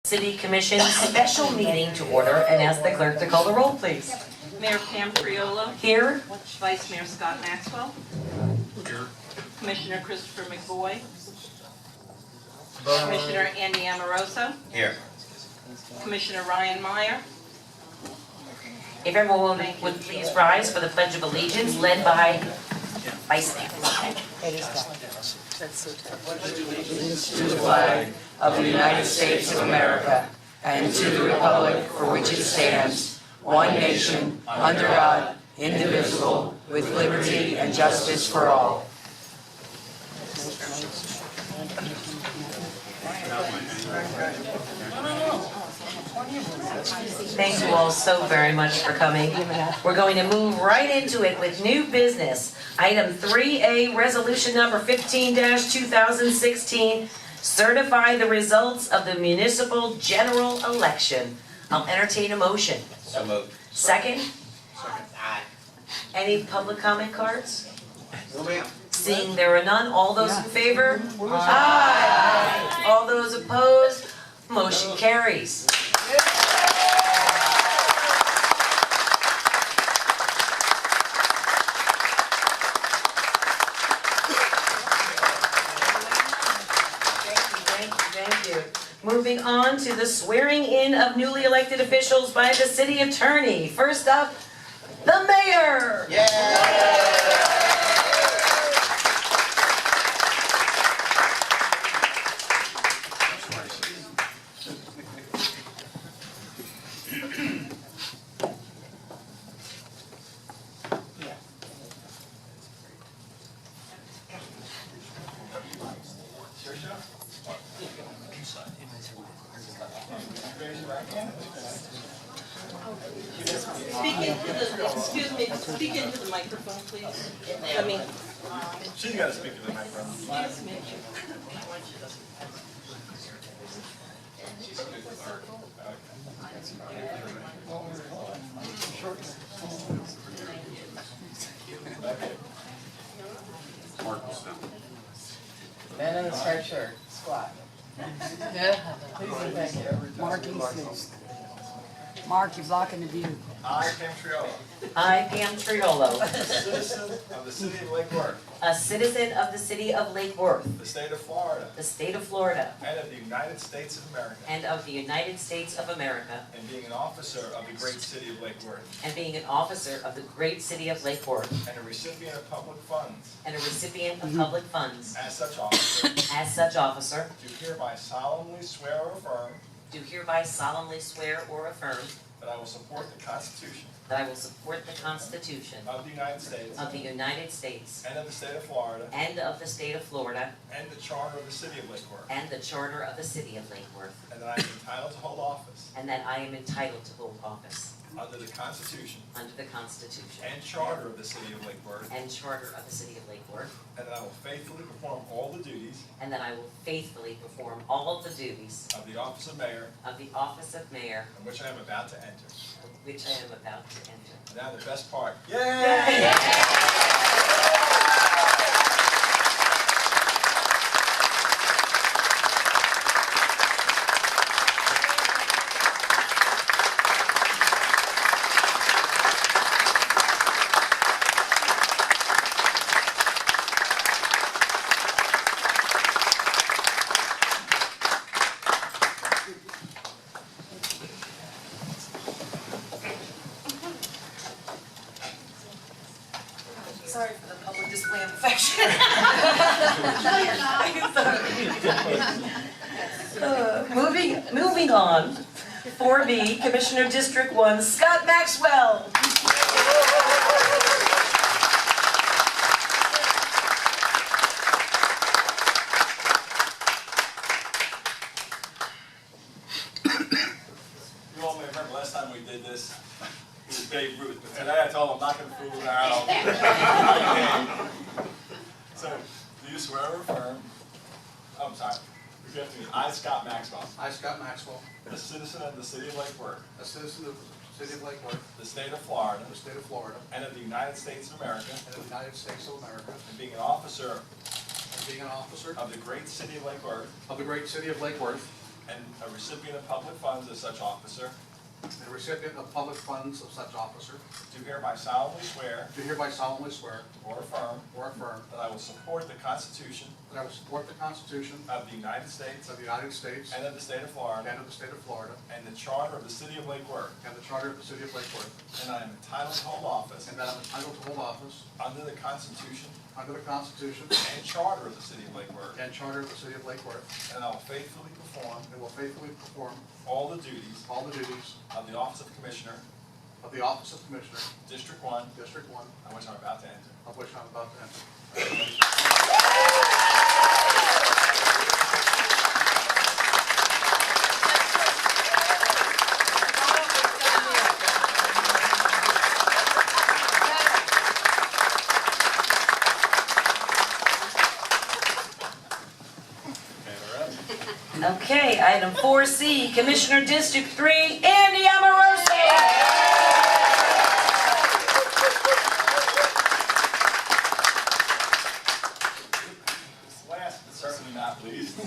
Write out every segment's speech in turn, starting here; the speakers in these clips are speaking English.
City Commission special meeting to order and ask the clerk to call the roll, please. Mayor Pam Triola. Here. Vice Mayor Scott Maxwell. Here. Commissioner Christopher McVoy. Commissioner Andy Amoroso. Here. Commissioner Ryan Meyer. If everyone would please rise for the Pledge of Allegiance led by Vice Mayor. To the flag of the United States of America and to the republic for which it stands, one nation, under God, indivisible, with liberty and justice for all. Thank you all so very much for coming. We're going to move right into it with new business. Item 3A, resolution number 15-2016, certify the results of the municipal general election. I'll entertain a motion. So moved. Second? Aye. Any public comment cards? Seeing there are none, all those in favor? Aye. All those opposed? Motion carries. Thank you. Moving on to the swearing in of newly elected officials by the city attorney. First up, the mayor. Speak into the microphone, please. I mean, She's got to speak to the microphone. yes, ma'am. Men in the striped shirt, squat. Mark, you're blocking the view. I, Pam Triola, I, Pam Triolo, a citizen of the city of Lake Worth, a citizen of the city of Lake Worth, the state of Florida, the state of Florida, and of the United States of America, and of the United States of America, and being an officer of the great city of Lake Worth, and being an officer of the great city of Lake Worth, and a recipient of public funds, and a recipient of public funds, as such officer, as such officer, do hereby solemnly swear or affirm do hereby solemnly swear or affirm that I will support the Constitution that I will support the Constitution of the United States of the United States and of the state of Florida, and of the state of Florida, and the charter of the city of Lake Worth, and the charter of the city of Lake Worth, and that I am entitled to hold office and that I am entitled to hold office under the Constitution under the Constitution and charter of the city of Lake Worth, and charter of the city of Lake Worth, and that I will faithfully perform all the duties and that I will faithfully perform all of the duties of the office of mayor of the office of mayor, in which I am about to enter. which I am about to enter. And now the best part. Yay! Sorry for the public display of affection. Moving on, 4B, Commissioner District 1, Scott Maxwell. You all may remember last time we did this, it was Babe Ruth, but today I told him I'm not going to fool around. So, do you swear or affirm? Oh, I'm sorry. Repeat after me. I, Scott Maxwell, I, Scott Maxwell, a citizen of the city of Lake Worth, a citizen of the city of Lake Worth, the state of Florida, the state of Florida, and of the United States of America, and of the United States of America, and being an officer and being an officer of the great city of Lake Worth, of the great city of Lake Worth, and a recipient of public funds as such officer, and a recipient of public funds of such officer, do hereby solemnly swear do hereby solemnly swear or affirm or affirm that I will support the Constitution that I will support the Constitution of the United States of the United States and of the state of Florida, and of the state of Florida, and the charter of the city of Lake Worth, and the charter of the city of Lake Worth, and I am entitled to hold office and that I'm entitled to hold office under the Constitution under the Constitution and charter of the city of Lake Worth, and charter of the city of Lake Worth, and I will faithfully perform and will faithfully perform all the duties all the duties of the office of Commissioner, of the office of Commissioner, District 1, District 1, on which I'm about to enter. of which I'm about to enter. Okay, item 4C, Commissioner District 3, Andy Amoroso. Last but certainly not least,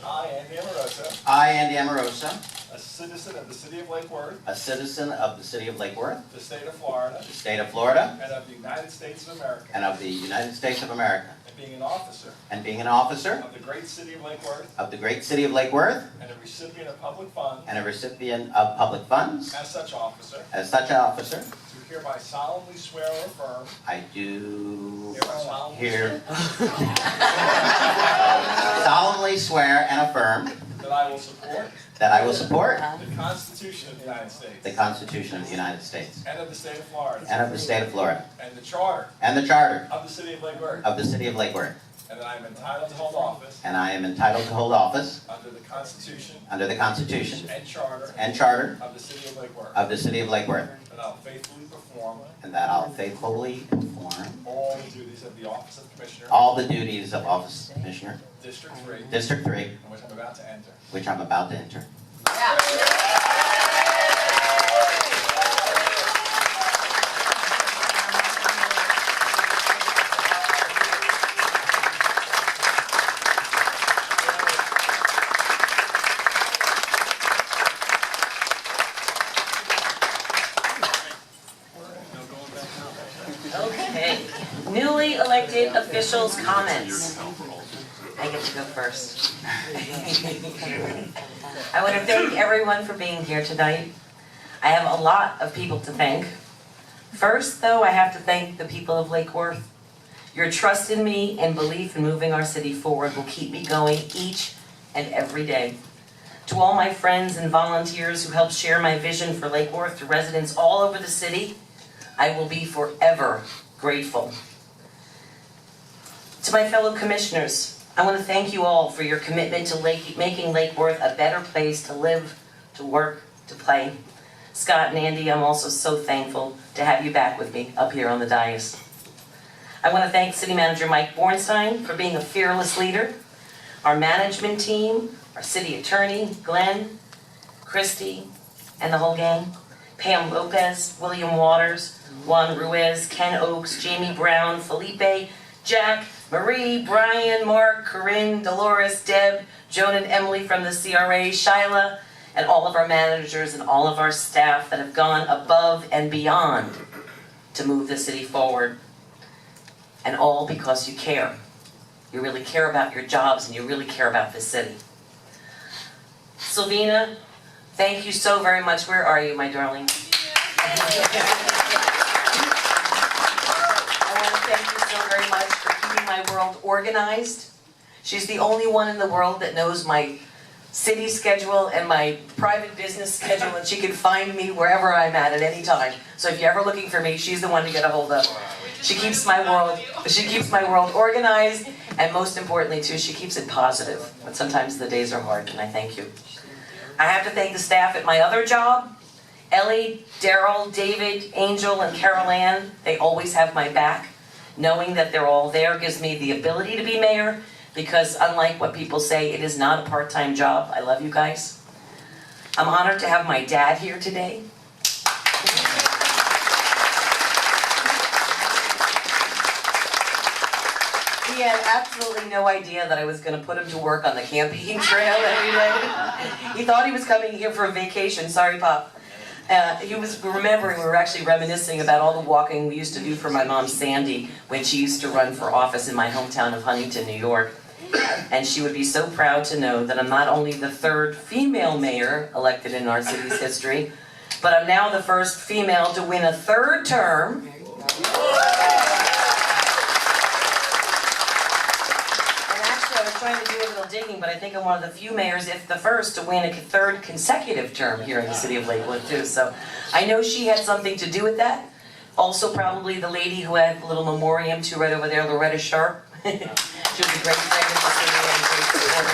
I, Andy Amoroso, I, Andy Amoroso, a citizen of the city of Lake Worth, a citizen of the city of Lake Worth, the state of Florida, the state of Florida, and of the United States of America, and of the United States of America, and being an officer and being an officer of the great city of Lake Worth, of the great city of Lake Worth, and a recipient of public funds, and a recipient of public funds, as such officer, as such an officer, do hereby solemnly swear or affirm, I do hereby solemnly here solemnly swear and affirm that I will support that I will support the Constitution of the United States the Constitution of the United States and of the state of Florida, and of the state of Florida, and the charter and the charter of the city of Lake Worth, of the city of Lake Worth, and that I am entitled to hold office and I am entitled to hold office under the Constitution under the Constitution and charter and charter of the city of Lake Worth, of the city of Lake Worth, that I will faithfully perform and that I'll faithfully perform all the duties of the office of Commissioner, all the duties of office of Commissioner, District 3, in District 3, which I'm about to enter. which I'm about to enter. Okay, newly elected officials' comments. I get to go first. I want to thank everyone for being here tonight. I have a lot of people to thank. First, though, I have to thank the people of Lake Worth. Your trust in me and belief in moving our city forward will keep me going each and every day. To all my friends and volunteers who help share my vision for Lake Worth to residents all over the city, I will be forever grateful. To my fellow commissioners, I want to thank you all for your commitment to making Lake Worth a better place to live, to work, to play. Scott and Andy, I'm also so thankful to have you back with me up here on the dais. I want to thank City Manager Mike Bornstein for being a fearless leader, our management team, our city attorney, Glenn, Christy, and the whole gang, Pam Lopez, William Waters, Juan Ruiz, Ken Oakes, Jamie Brown, Felipe, Jack, Marie, Brian, Mark, Corinne, Dolores, Deb, Joan and Emily from the CRA, Shyla, and all of our managers and all of our staff that have gone above and beyond to move the city forward. And all because you care. You really care about your jobs and you really care about this city. Sylvina, thank you so very much. Where are you, my darling? I want to thank you so very much for keeping my world organized. She's the only one in the world that knows my city schedule and my private business schedule, and she can find me wherever I'm at any time. So if you're ever looking for me, she's the one to get a hold of. She keeps my world organized, and most importantly too, she keeps it positive. But sometimes the days are hard, and I thank you. I have to thank the staff at my other job. Ellie, Daryl, David, Angel, and Carol Ann, they always have my back. Knowing that they're all there gives me the ability to be mayor, because unlike what people say, it is not a part-time job. I love you guys. I'm honored to have my dad here today. He had absolutely no idea that I was gonna put him to work on the camping trail every day. He thought he was coming here for a vacation, sorry, Pop. He was remembering, we were actually reminiscing about all the walking we used to do for my mom Sandy when she used to run for office in my hometown of Huntington, New York. And she would be so proud to know that I'm not only the third female mayor elected in our city's history, but I'm now the first female to win a third term. I was trying to do a little digging, but I think I'm one of the few mayors, if the first, to win a third consecutive term here in the city of Lakewood too. So I know she had something to do with that. Also probably the lady who had the little memoriam to right over there, Loretta Sharp. She was a great friend of the city and a great supporter.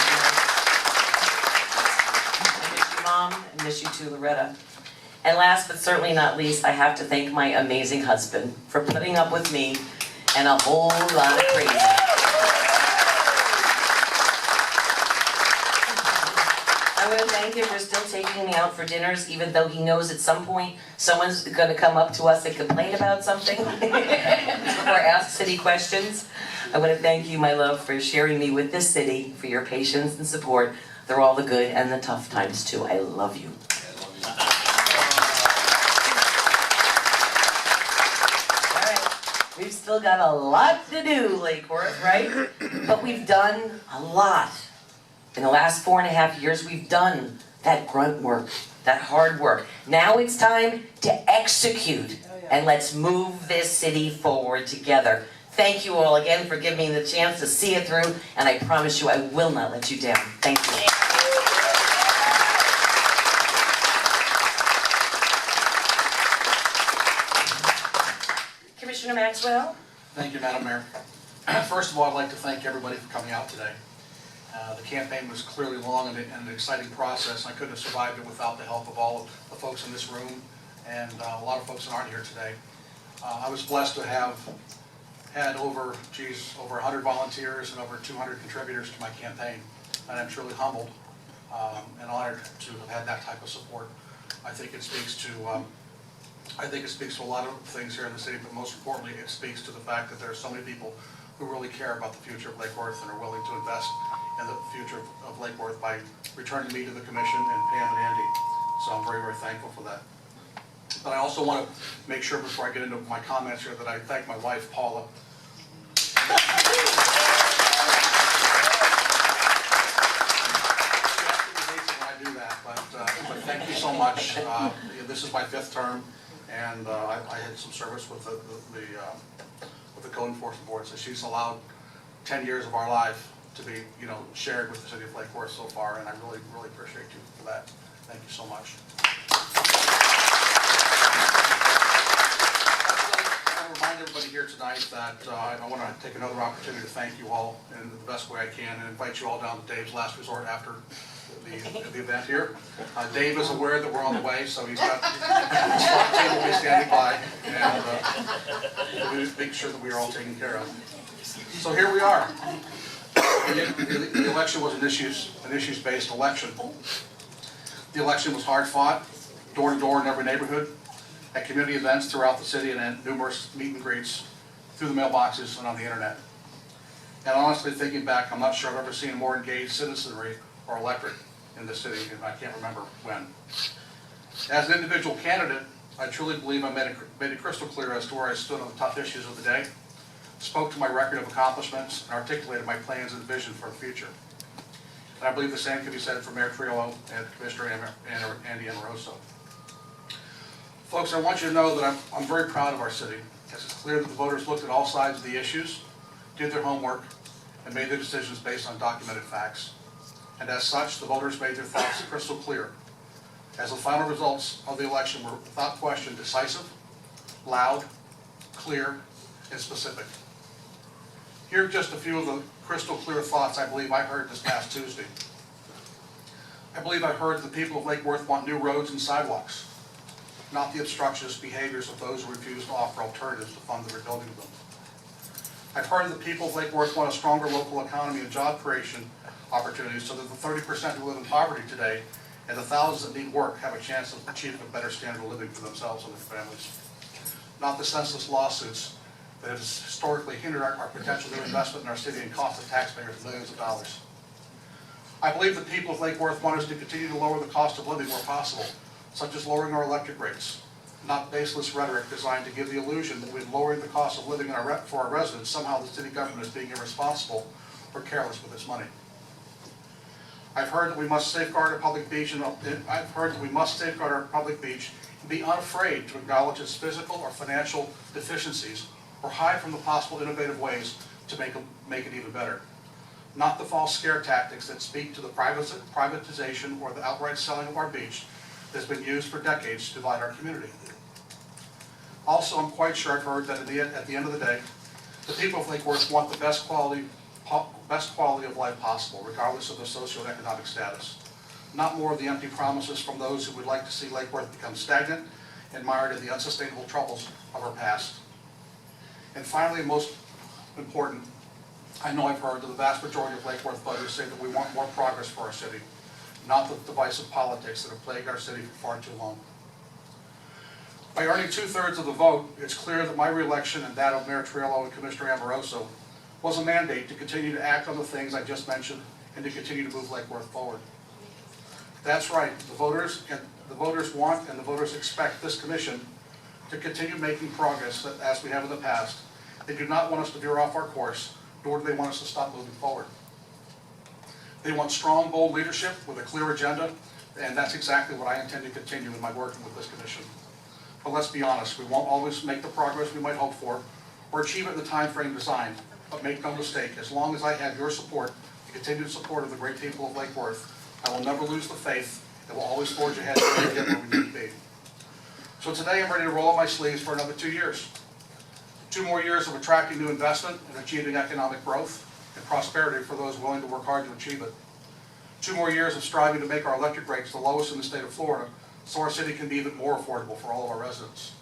I miss you, Mom. I miss you too, Loretta. And last but certainly not least, I have to thank my amazing husband for putting up with me and a whole lot of crazy. I want to thank him for still taking me out for dinners, even though he knows at some point someone's going to come up to us and complain about something or ask city questions. I want to thank you, my love, for sharing me with this city, for your patience and support through all the good and the tough times too. I love you. All right, we've still got a lot to do, Lake Worth, right? But we've done a lot. In the last 4.5 years, we've done that grunt work, that hard work. Now it's time to execute, and let's move this city forward together. Thank you all again for giving me the chance to see it through, and I promise you I will not let you down. Thank you. Commissioner Maxwell? Thank you, Madam Mayor. First of all, I'd like to thank everybody for coming out today. The campaign was clearly long and an exciting process. I couldn't have survived it without the help of all of the folks in this room and a lot of folks that aren't here today. I was blessed to have had over 100 volunteers and over 200 contributors to my campaign, and I'm truly humbled and honored to have had that type of support. I think it speaks to a lot of things here in the city, but most importantly, it speaks to the fact that there are so many people who really care about the future of Lake Worth and are willing to invest in the future of Lake Worth by returning me to the commission and Pam and Andy. So I'm very, very thankful for that. But I also want to make sure before I get into my comments here that I thank my wife, Paula. When I do that, but thank you so much. This is my 5th term, and I had some service with the Code Enforcement Board, so she's allowed 10 years of our life to be, shared with the city of Lake Worth so far, and I really, really appreciate you for that. Thank you so much. I want to remind everybody here tonight that I want to take another opportunity to thank you all in the best way I can and invite you all down to Dave's last resort after the event here. Dave is aware that we're on the way, so he's got the slot table be standing by, and we'll make sure that we are all taken care of. So here we are. The election was an issues-based election. The election was hard fought, door to door in every neighborhood, at community events throughout the city, and at numerous meet and greets through the mailboxes and on the internet. And honestly, thinking back, I'm not sure I've ever seen a more engaged citizenry or electorate in this city, and I can't remember when. As an individual candidate, I truly believe I made it crystal clear as to where I stood on the tough issues of the day, spoke to my record of accomplishments, and articulated my plans and vision for the future. And I believe the same can be said for Mayor Triolo and Commissioner Andy Amoroso. Folks, I want you to know that I'm very proud of our city, as it's clear that the voters looked at all sides of the issues, did their homework, and made their decisions based on documented facts. And as such, the voters made their thoughts crystal clear, as the final results of the election were without question decisive, loud, clear, and specific. Here are just a few of the crystal clear thoughts I believe I heard this past Tuesday. I believe I heard the people of Lake Worth want new roads and sidewalks, not the obstructionist behaviors of those who refuse to offer alternatives to fund the rebuilding of them. I've heard the people of Lake Worth want a stronger local economy and job creation opportunities so that the 30% who live in poverty today and the thousands that need work have a chance of achieving a better standard of living for themselves and their families. Not the senseless lawsuits that has historically hindered our potential new investment in our city and cost the taxpayers millions of dollars. I believe the people of Lake Worth want us to continue to lower the cost of living where possible, such as lowering our electric rates, not baseless rhetoric designed to give the illusion that with lowering the cost of living for our residents, somehow the city government is being irresponsible or careless with its money. I've heard that we must safeguard our public beach, and be unafraid to acknowledge its physical or financial deficiencies, or hide from the possible innovative ways to make it even better. Not the false scare tactics that speak to the privatization or the outright selling of our beach that has been used for decades to divide our community. Also, I'm quite sure I've heard that at the end of the day, the people of Lake Worth want the best quality of life possible, regardless of their socioeconomic status. Not more of the empty promises from those who would like to see Lake Worth become stagnant and mired in the unsustainable troubles of our past. And finally, most important, I know I've heard that the vast majority of Lake Worth voters say that we want more progress for our city, not the divisive politics that have plagued our city for far too long. By earning 2/3 of the vote, it's clear that my reelection and that of Mayor Triello and Commissioner Amoroso was a mandate to continue to act on the things I just mentioned and to continue to move Lake Worth forward. That's right, the voters want and the voters expect this commission to continue making progress as we have in the past. They do not want us to veer off our course, nor do they want us to stop moving forward. They want strong, bold leadership with a clear agenda, and that's exactly what I intend to continue in my working with this commission. But let's be honest, we won't always make the progress we might hope for or achieve it in the time frame designed. But make no mistake, as long as I have your support, the continued support of the great people of Lake Worth, I will never lose the faith and will always forge ahead to get where we need to be. So today I'm ready to roll up my sleeves for another 2 years. 2 more years of attracting new investment and achieving economic growth and prosperity for those willing to work hard to achieve it. 2 more years of striving to make our electric rates the lowest in the state of Florida so our city can be even more affordable for all of our residents.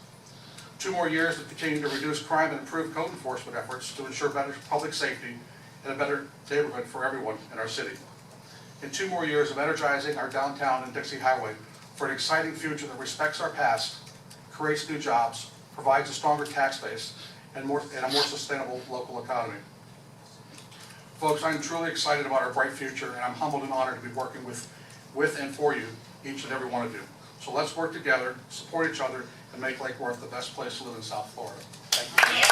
2 more years of continuing to reduce crime and improve code enforcement efforts to ensure better public safety and a better neighborhood for everyone in our city. And 2 more years of energizing our downtown and Dixie Highway for an exciting future that respects our past, creates new jobs, provides a stronger tax base, and a more sustainable local economy. Folks, I'm truly excited about our bright future, and I'm humbled and honored to be working with and for you, each and every one of you. So let's work together, support each other, and make Lake Worth the best place to live in South Florida. Thank you.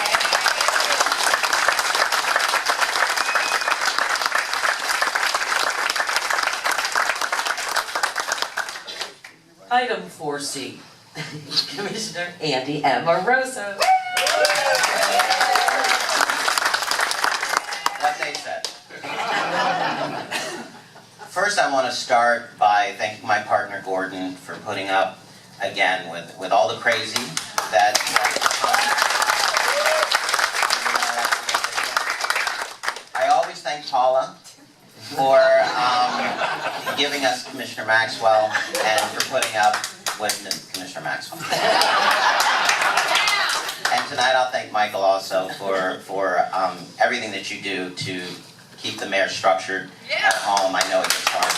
Item 4C, Commissioner Andy Amoroso. What they said. First, I want to start by thanking my partner Gordon for putting up again with all the crazy that I always thank Paula for giving us Commissioner Maxwell and for putting up with Commissioner Maxwell. And tonight I'll thank Michael also for everything that you do to keep the mayor structured at home. I know it gets hard.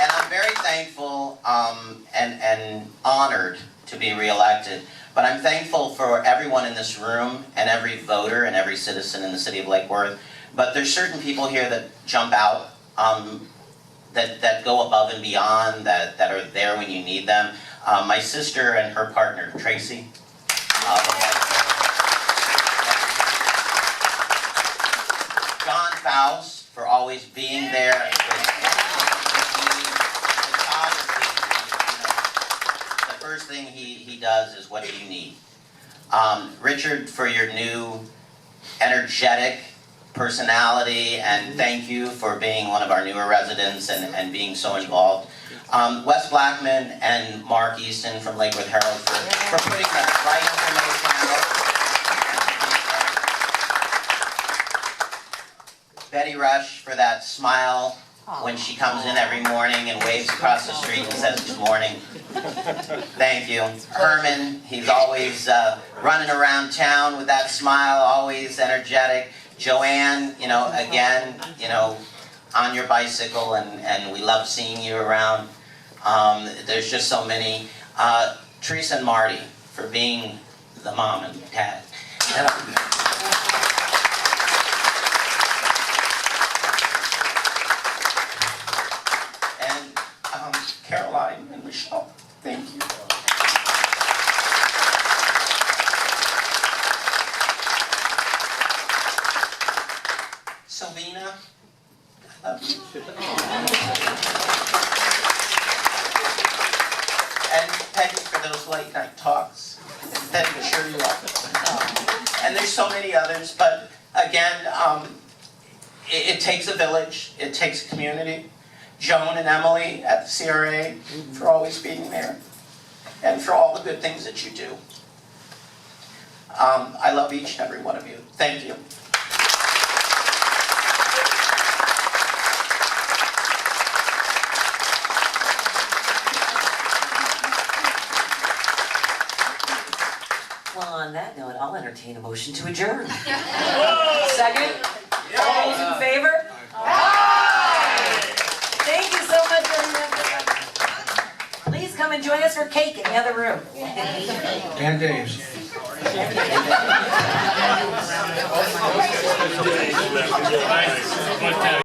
And I'm very thankful and honored to be reelected. But I'm thankful for everyone in this room and every voter and every citizen in the city of Lake Worth. But there's certain people here that jump out, that go above and beyond, that are there when you need them. My sister and her partner, Tracy. John Faust for always being there. The first thing he does is, what do you need? Richard, for your new energetic personality, and thank you for being one of our newer residents and being so involved. Wes Blackman and Mark Easton from Lake Worth Herald for putting the right information out. Betty Rush for that smile when she comes in every morning and waves across the street and says good morning. Thank you. Herman, he's always running around town with that smile, always energetic. Joanne, again, on your bicycle, and we love seeing you around. There's just so many. Teresa and Marty for being the mom and dad. And Caroline and Michelle, thank you. Selvina, I love you. And Peggy for those late night talks. Peggy, I'm sure you are. And there's so many others, but again, it takes a village, it takes a community. Joan and Emily at the CRA for always being there, and for all the good things that you do. I love each and every one of you. Thank you. Well, on that note, I'll entertain a motion to adjourn. Second? All those in favor? Thank you so much, everyone. Please come and join us for cake in the other room. And Dave's.